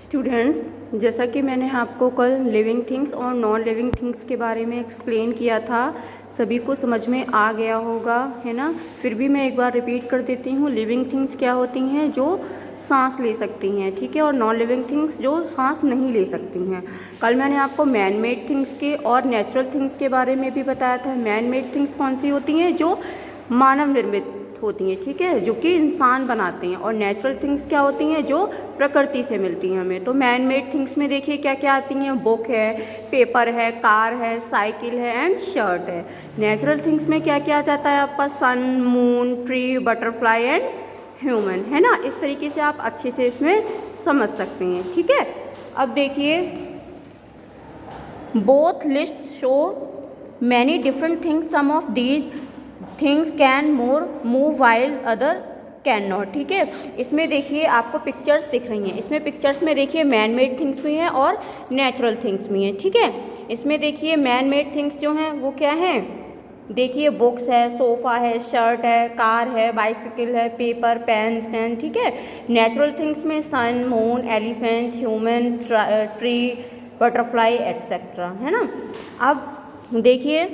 Students, जैसा कि मैंने आपको कल लिविंग थिंग्स और नॉन लिविंग थिंग्स के बारे में एक्सप्लेन किया था, सभी को समझ में आ गया होगा, है ना। फिर भी मैं एक बार रिपीट कर देती हूँ। लिविंग थिंग्स क्या होती हैं? जो सांस ले सकती हैं, ठीक है, और नॉन लिविंग थिंग्स जो सांस नहीं ले सकती हैं। कल मैंने आपको मैन मेड थिंग्स के और नेचुरल थिंग्स के बारे में भी बताया था। मैन मेड थिंग्स कौन सी होती हैं? जो मानव निर्मित होती हैं, ठीक है, जो कि इंसान बनाते हैं। और नेचुरल थिंग्स क्या होती हैं? जो प्रकृति से मिलती हैं हमें। तो मैन मेड थिंग्स में देखिए क्या क्या आती हैं। बुक है, पेपर है, कार है, साइकिल है एंड शर्ट है। नेचुरल थिंग्स में क्या क्या आ जाता है आपका? Sun, moon, tree, butterfly and human, है ना। इस तरीके से आप अच्छे से इसमें समझ सकते हैं, ठीक है। अब देखिए, both list show many different things, some of these things can more move while other can not, ठीक है। इसमें देखिए आपको पिक्चर्स दिख रही हैं। इसमें पिक्चर्स में देखिए मैन मेड थिंग्स भी हैं और नेचुरल थिंग्स भी हैं, ठीक है। इसमें देखिए मैन मेड थिंग्स जो हैं वो क्या हैं? देखिए बुक्स है, सोफ़ा है, शर्ट है, कार है, बाइसिकल है, पेपर, पेन, स्टैंड, ठीक है। नेचुरल थिंग्स में sun, moon, elephant, human, tree, butterfly etcetera, है ना। अब देखिए,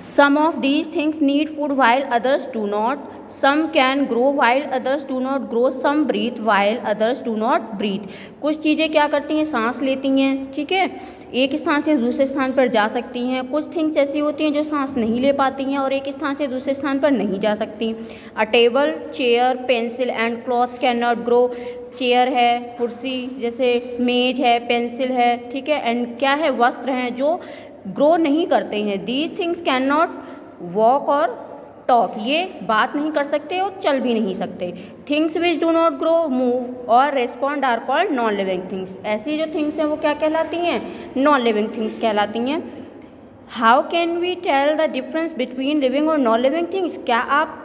some of these things need food while others do not, some can grow while others do not grow, some breathe while others do not breathe। कुछ चीज़ें क्या करती हैं? सांस लेती हैं, ठीक है, एक स्थान से दूसरे स्थान पर जा सकती हैं। कुछ थिंग्स ऐसी होती हैं जो सांस नहीं ले पाती हैं और एक स्थान से दूसरे स्थान पर नहीं जा सकती। अ table, chair, pencil and clothes can not grow. Chair है, कुर्सी जैसे मेज है, पेंसिल है, ठीक है, एंड क्या है? वस्त्र हैं जो ग्रो नहीं करते हैं। These things can not walk और टॉक, ये बात नहीं कर सकते और चल भी नहीं सकते। Things which do not grow, move और respond are called non living things. ऐसी जो थिंग्स हैं वो क्या कहलाती हैं? नॉन लिविंग थिंग्स कहलाती हैं। How can we tell the difference between living और नॉन लिविंग थिंग्स? क्या आप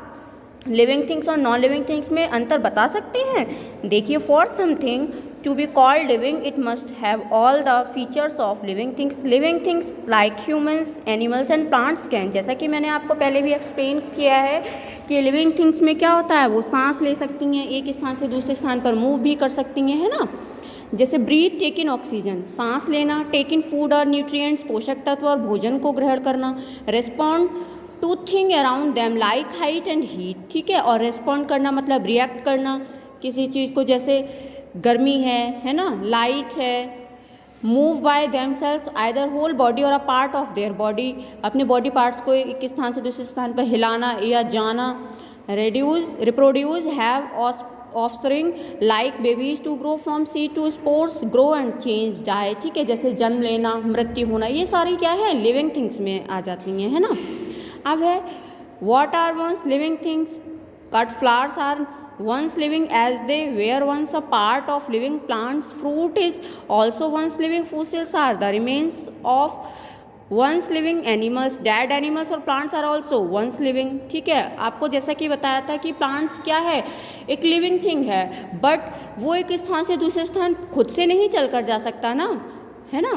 लिविंग थिंग्स और नॉन लिविंग थिंग्स में अंतर बता सकते हैं? देखिए, for something to be called living, it must have all the features of living things. Living things like humans, animals and plants can, जैसा कि मैंने आपको पहले भी एक्सप्लेन किया है कि लिविंग थिंग्स में क्या होता है? वो सांस ले सकती हैं, एक स्थान से दूसरे स्थान पर मूव भी कर सकती हैं, है ना। जैसे ब्रीथ, टेक इन ऑक्सीजन, सांस लेना, टेक इन फूड और न्यूट्रिएंट्स, पोषक तत्व और भोजन को ग्रहण करना, respond to thing around them like height and heat, ठीक है, और रेस्पॉन्ड करना मतलब रिएक्ट करना किसी चीज़ को, जैसे गर्मी है ना, लाइट है। Move by themselves either whole body और a part of their body, अपने बॉडी पार्ट्स को एक स्थान से दूसरे स्थान पर हिलाना या जाना। Reproduce, have offspring like babies, to grow from seed to spores, grow and change, die, ठीक है, जैसे जन्म लेना, मृत्यु होना, ये सारी क्या है? लिविंग थिंग्स में आ जाती हैं, है ना। अब है what are once living things? Cut flowers are once living as they were once a part of living plants. Fruit is also once living. Fossils are the remains of once living animals. Dead animals और plants are also once living, ठीक है। आपको जैसा कि बताया था कि plants क्या है? एक living thing है, बट वो एक स्थान से दूसरे स्थान खुद से नहीं चल कर जा सकता ना, है ना।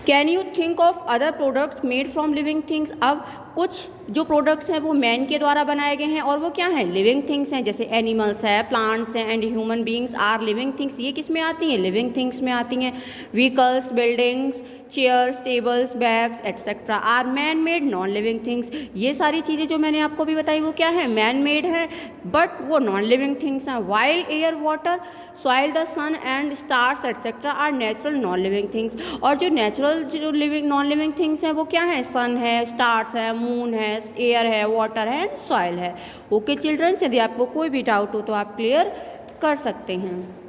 Can you think of other products made from living things? अब कुछ जो प्रोडक्ट्स हैं वो मैन के द्वारा बनाए गए हैं और वो क्या हैं? लिविंग थिंग्स हैं, जैसे एनिमल्स है, प्लांट्स हैं and human beings are living things. ये किस में आती हैं? लिविंग थिंग्स में आती हैं। Vehicles, buildings, chairs, tables, bags etcetera are man made non living things. ये सारी चीज़ें जो मैंने आपको भी बताई वो क्या है? मैन मेड है, बट वो नॉन लिविंग थिंग्स हैं। While air, water, soil, the sun and stars etcetera are natural non living things. और जो नेचुरल जो लिविंग नॉन लिविंग थिंग्स हैं वो क्या हैं? सन है, स्टार्स है, मून है, एयर है, वाटर है, सॉइल है। ओके चिल्ड्रंस, यदि आपको कोई भी डाउट हो तो आप क्लियर कर सकते हैं।